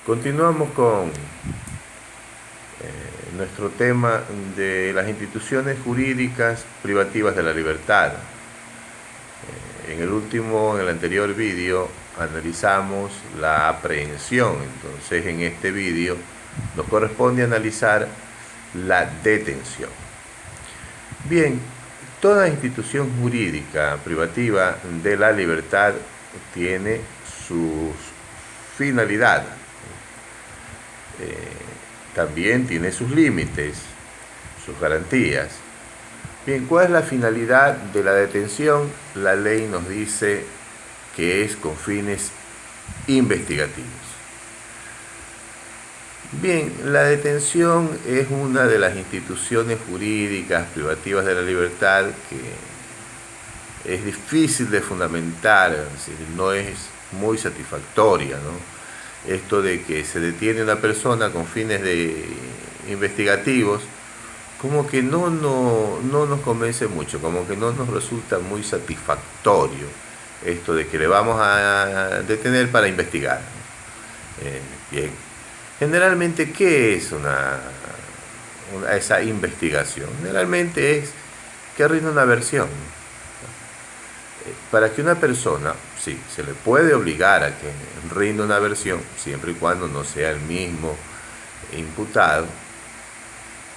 Continuamos con nuestro tema de las instituciones jurídicas privativas de la libertad. En el anterior vídeo analizamos la aprehensión. Entonces en este vídeo nos corresponde analizar la detención. Bien, toda institución jurídica privativa de la libertad tiene sus finalidades. También tiene sus límites, sus garantías. Bien, ¿cuál es la finalidad de la detención? La ley nos dice que es con fines investigativos. Bien, la detención es una de las instituciones jurídicas privativas de la libertad que es difícil de fundamentar, es decir, no es muy satisfactoria, ¿no? Esto de que se detiene una persona con fines investigativos, como que no nos convence mucho, como que no nos resulta muy satisfactorio esto de que le vamos a detener para investigar. Bien, generalmente, ¿qué es esa investigación? Generalmente es que rinda una versión. Para que una persona, sí, se le puede obligar a que rinda una versión, siempre y cuando no sea el mismo imputado.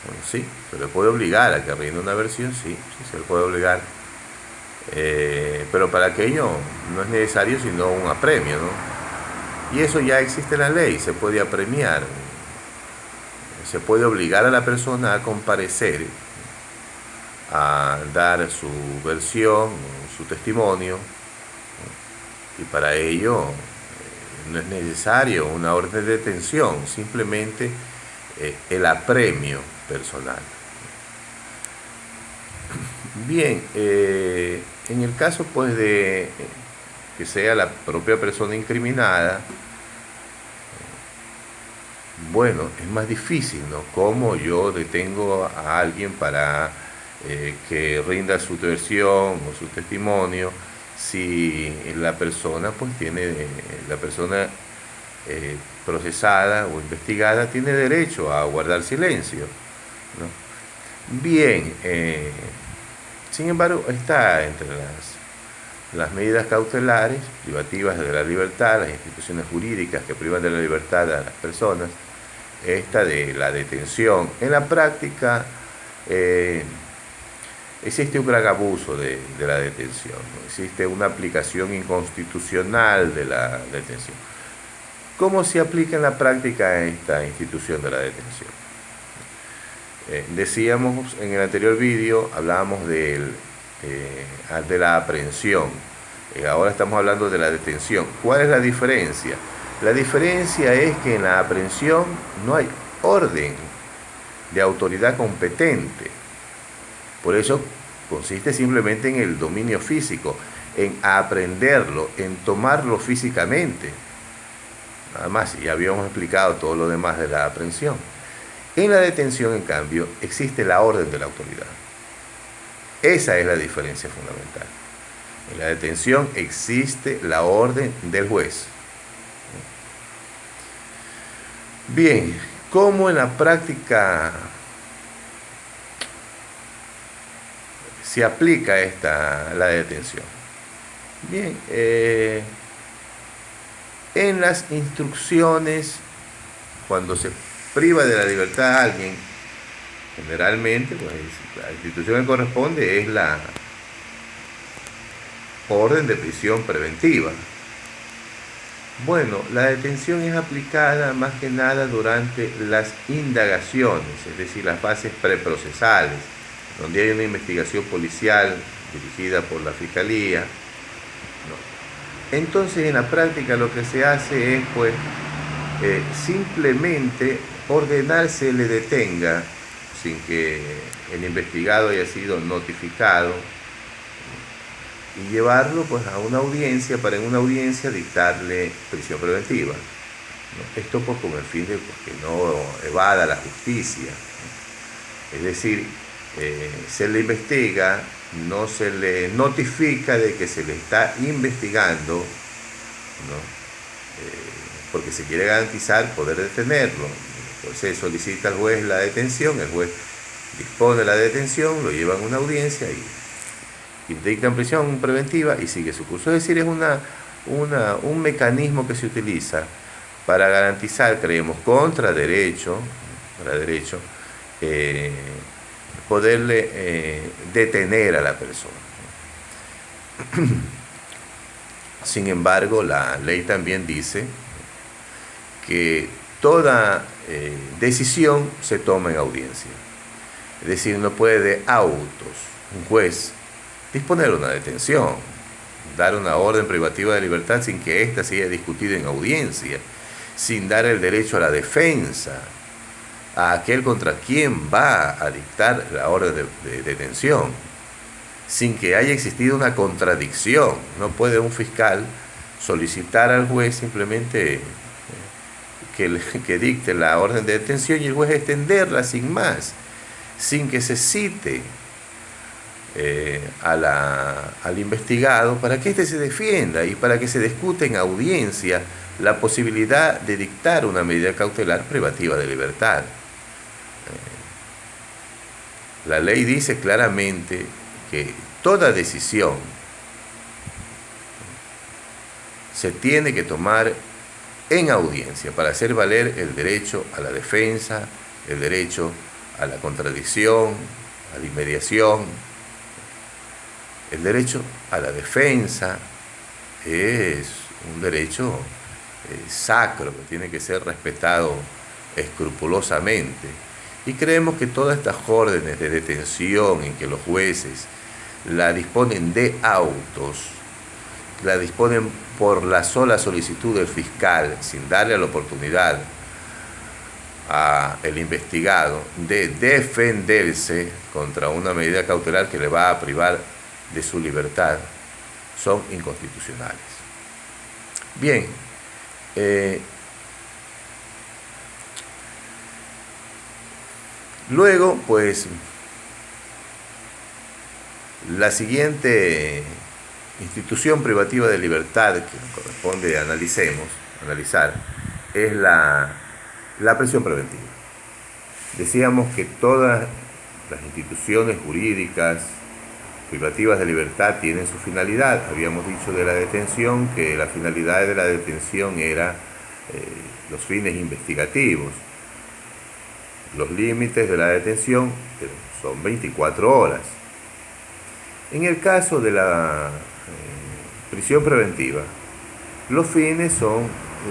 Bueno, sí, se le puede obligar a que rinda una versión, sí, se le puede obligar. Pero para aquello no es necesario sino un apremio, ¿no? Y eso ya existe en la ley, se puede apremiar. Se puede obligar a la persona a comparecer, a dar su versión, su testimonio, y para ello no es necesario una orden de detención, simplemente el apremio personal. Bien, en el caso pues de que sea la propia persona incriminada, bueno, es más difícil, ¿no? ¿Cómo yo detengo a alguien para que rinda su versión o su testimonio si la persona pues la persona procesada o investigada tiene derecho a guardar silencio, ¿no? Bien, sin embargo, está entre las medidas cautelares privativas de la libertad, las instituciones jurídicas que privan de la libertad a las personas, esta de la detención. En la práctica existe un gran abuso de la detención, ¿no? Existe una aplicación inconstitucional de la detención. ¿Cómo se aplica en la práctica esta institución de la detención? Decíamos en el anterior vídeo, hablábamos de la aprehensión. Ahora estamos hablando de la detención. ¿Cuál es la diferencia? La diferencia es que en la aprehensión no hay orden de autoridad competente. Por eso consiste simplemente en el dominio físico, en aprenderlo, en tomarlo físicamente. Nada más, ya habíamos explicado todo lo demás de la aprehensión. En la detención, en cambio, existe la orden de la autoridad. Esa es la diferencia fundamental. En la detención existe la orden del juez. Bien, ¿cómo en la práctica se aplica la detención? Bien, en las instrucciones, cuando se priva de la libertad a alguien, generalmente pues, la institución que corresponde es la orden de prisión preventiva. Bueno, la detención es aplicada más que nada durante las indagaciones, es decir, las fases preprocesales, donde hay una investigación policial dirigida por la Fiscalía, ¿no? Entonces, en la práctica lo que se hace es, pues, simplemente ordenar se le detenga sin que el investigado haya sido notificado y llevarlo pues a una audiencia para en una audiencia dictarle prisión preventiva, ¿no? Esto pues con el fin de que no evada la justicia, ¿no? Es decir, se le investiga, no se le notifica de que se le está investigando, ¿no? porque se quiere garantizar poder detenerlo. Entonces solicita al juez la detención, el juez dispone la detención, lo llevan a una audiencia y dictan prisión preventiva y sigue su curso. Es decir, es un mecanismo que se utiliza para garantizar, creemos, contra derecho, poderle detener a la persona. Sin embargo, la ley también dice que toda decisión se toma en audiencia. Es decir, no puede de autos un juez disponer una detención, dar una orden privativa de libertad sin que ésta se haya discutido en audiencia, sin dar el derecho a la defensa a aquel contra quien va a dictar la orden de detención, sin que haya existido una contradicción. No puede un fiscal solicitar al juez simplemente que dicte la orden de detención y el juez extenderla sin más, sin que se cite al investigado para que éste se defienda y para que se discute en audiencia la posibilidad de dictar una medida cautelar privativa de libertad. La ley dice claramente que toda decisión se tiene que tomar en audiencia para hacer valer el derecho a la defensa, el derecho a la contradicción, a la inmediación. El derecho a la defensa es un derecho sacro que tiene que ser respetado escrupulosamente. Y creemos que todas estas órdenes de detención en que los jueces la disponen de autos, la disponen por la sola solicitud del fiscal, sin darle la oportunidad al investigado de defenderse contra una medida cautelar que le va a privar de su libertad, son inconstitucionales. Bien, luego, pues, la siguiente institución privativa de libertad que nos corresponde analizar, es la prisión preventiva. Decíamos que todas las instituciones jurídicas privativas de libertad tienen su finalidad. Habíamos dicho de la detención que la finalidad de la detención era los fines investigativos. Los límites de la detención son 24 horas. En el caso de la prisión preventiva, los fines son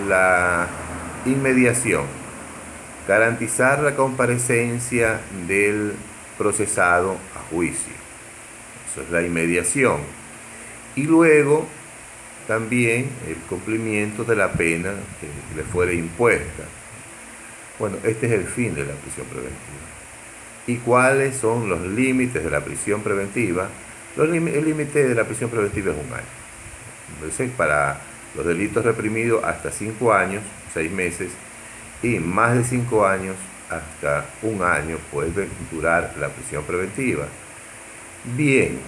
la inmediación, garantizar la comparecencia del procesado a juicio. Eso es la inmediación. Y luego también el cumplimiento de la pena que le fuere impuesta. Bueno, este es el fin de la prisión preventiva. ¿Y cuáles son los límites de la prisión preventiva? El límite de la prisión preventiva es 1 año. Entonces, para los delitos reprimidos hasta 5 años, 6 meses, y más de 5 años, hasta 1 año puede durar la prisión preventiva. Bien,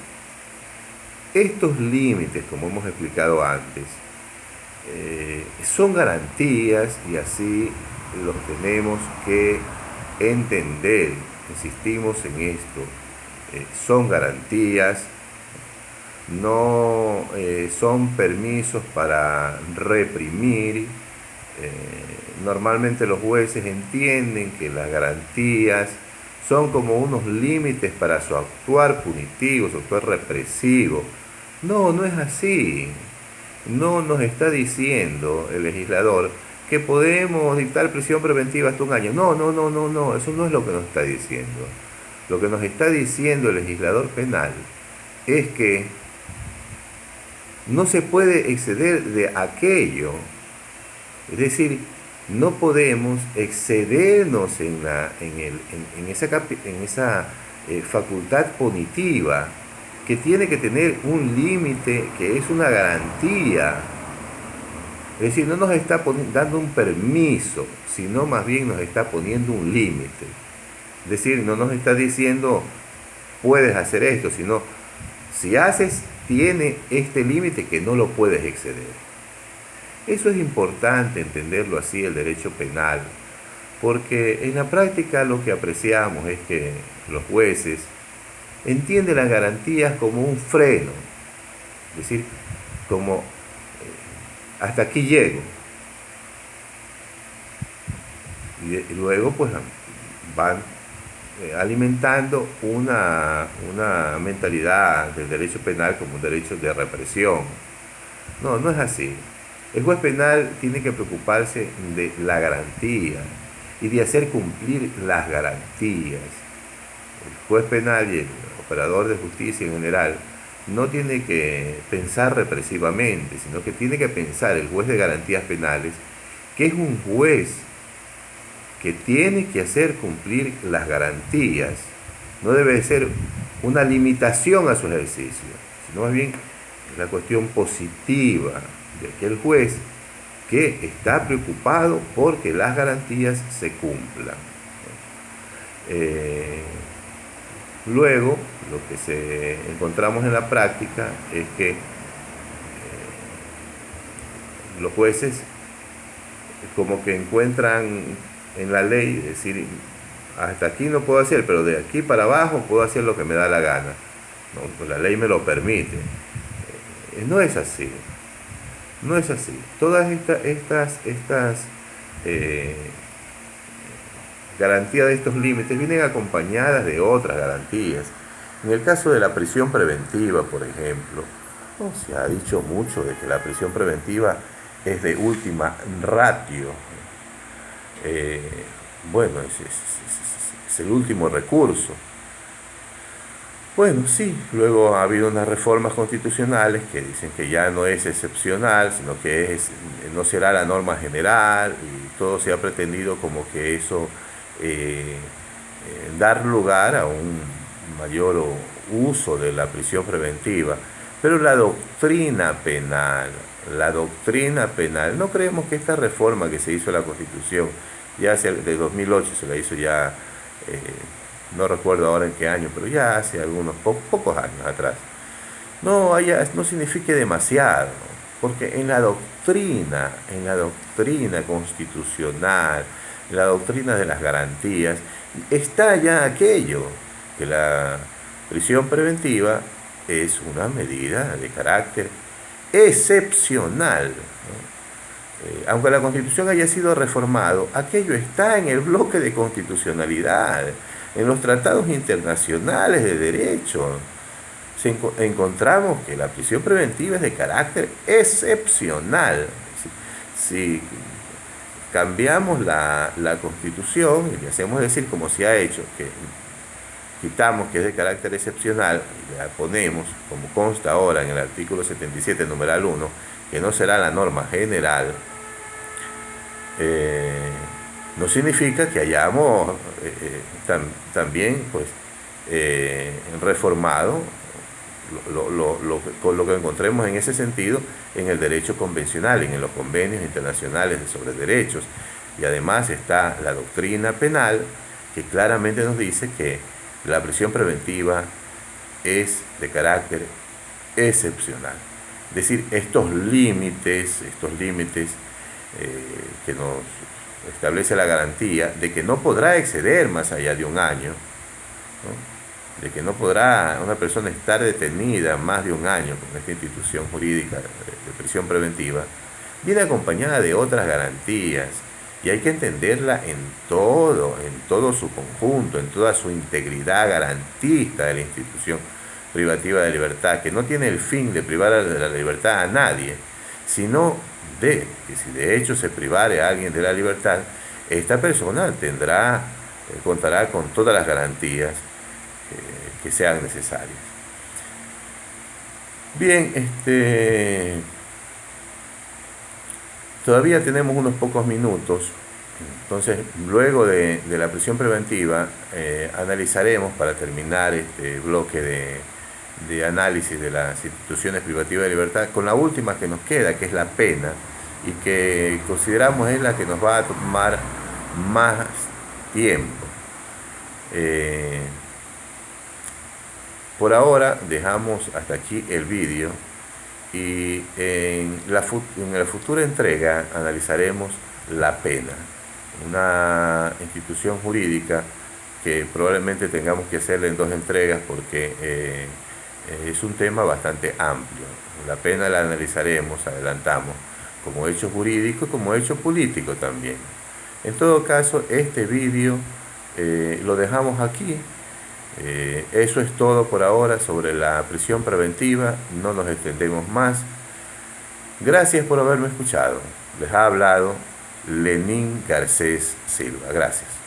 estos límites, como hemos explicado antes, son garantías y así los tenemos que entender. Insistimos en esto. Son garantías, no son permisos para reprimir. Normalmente los jueces entienden que las garantías son como unos límites para su actuar punitivo, su actuar represivo. No, no es así. No nos está diciendo el legislador que podemos dictar prisión preventiva hasta 1 año. No, eso no es lo que nos está diciendo. Lo que nos está diciendo el legislador penal es que no se puede exceder de aquello. Es decir, no podemos excedernos en esa facultad punitiva que tiene que tener un límite que es una garantía. Es decir, no nos está dando un permiso, sino más bien nos está poniendo un límite. Es decir, no nos está diciendo puedes hacer esto, sino si haces, tiene este límite que no lo puedes exceder. Eso es importante entenderlo así, el derecho penal, porque en la práctica lo que apreciamos es que los jueces entienden las garantías como un freno, es decir, como hasta aquí llego. Y luego pues van alimentando una mentalidad del derecho penal como un derecho de represión. No, no es así. El juez penal tiene que preocuparse de la garantía y de hacer cumplir las garantías. El juez penal y el operador de justicia en general no tiene que pensar represivamente, sino que tiene que pensar el juez de garantías penales, que es un juez que tiene que hacer cumplir las garantías. No debe ser una limitación a su ejercicio, sino más bien la cuestión positiva de aquel juez que está preocupado porque las garantías se cumplan. Luego, lo que encontramos en la práctica es que los jueces como que encuentran en la ley, es decir, hasta aquí no puedo hacer, pero de aquí para abajo puedo hacer lo que me da la gana. No, pues la ley me lo permite. No es así. No es así. Todas estas garantías de estos límites vienen acompañadas de otras garantías. En el caso de la prisión preventiva, por ejemplo, no se ha dicho mucho de que la prisión preventiva es de última ratio. Bueno, es el último recurso. Bueno, sí, luego ha habido unas reformas constitucionales que dicen que ya no es excepcional, sino que no será la norma general, y todo se ha pretendido como que eso dar lugar a un mayor uso de la prisión preventiva. Pero la doctrina penal, no creemos que esta reforma que se hizo a la Constitución, ya hace de 2008 se la hizo ya, no recuerdo ahora en qué año, pero ya hace algunos pocos años atrás, no signifique demasiado, porque en la doctrina constitucional, en la doctrina de las garantías, está ya aquello, que la prisión preventiva es una medida de carácter excepcional, ¿no? Aunque la Constitución haya sido reformado, aquello está en el bloque de constitucionalidad, en los tratados internacionales de derecho. Encontramos que la prisión preventiva es de carácter excepcional. Si cambiamos la Constitución y le hacemos decir, como se ha hecho, que quitamos que es de carácter excepcional y le ponemos, como consta ahora en el artículo 77, numeral 1, que no será la norma general, no significa que hayamos también pues reformado lo que encontremos en ese sentido en el derecho convencional, en los convenios internacionales sobre derechos. Y además está la doctrina penal, que claramente nos dice que la prisión preventiva es de carácter excepcional. Es decir, estos límites que nos establece la garantía de que no podrá exceder más allá de un año, ¿no? De que no podrá una persona estar detenida más de un año con esta institución jurídica de prisión preventiva, viene acompañada de otras garantías, y hay que entenderla en todo su conjunto, en toda su integridad garantista de la institución privativa de libertad, que no tiene el fin de privar de la libertad a nadie, sino de que si de hecho se privare a alguien de la libertad, esta persona contará con todas las garantías que sean necesarias. Bien, todavía tenemos unos pocos minutos, entonces luego de la prisión preventiva analizaremos, para terminar este bloque de análisis de las instituciones privativas de libertad, con la última que nos queda, que es la pena, y que consideramos es la que nos va a tomar más tiempo. Por ahora dejamos hasta aquí el vídeo y en la futura entrega analizaremos la pena, una institución jurídica que probablemente tengamos que hacerla en 2 entregas porque es un tema bastante amplio. La pena la analizaremos, adelantamos, como hecho jurídico y como hecho político también. En todo caso, este vídeo lo dejamos aquí. Eso es todo por ahora sobre la prisión preventiva, no nos extendemos más. Gracias por haberme escuchado. Les ha hablado Lenín Garcés Silva. Gracias.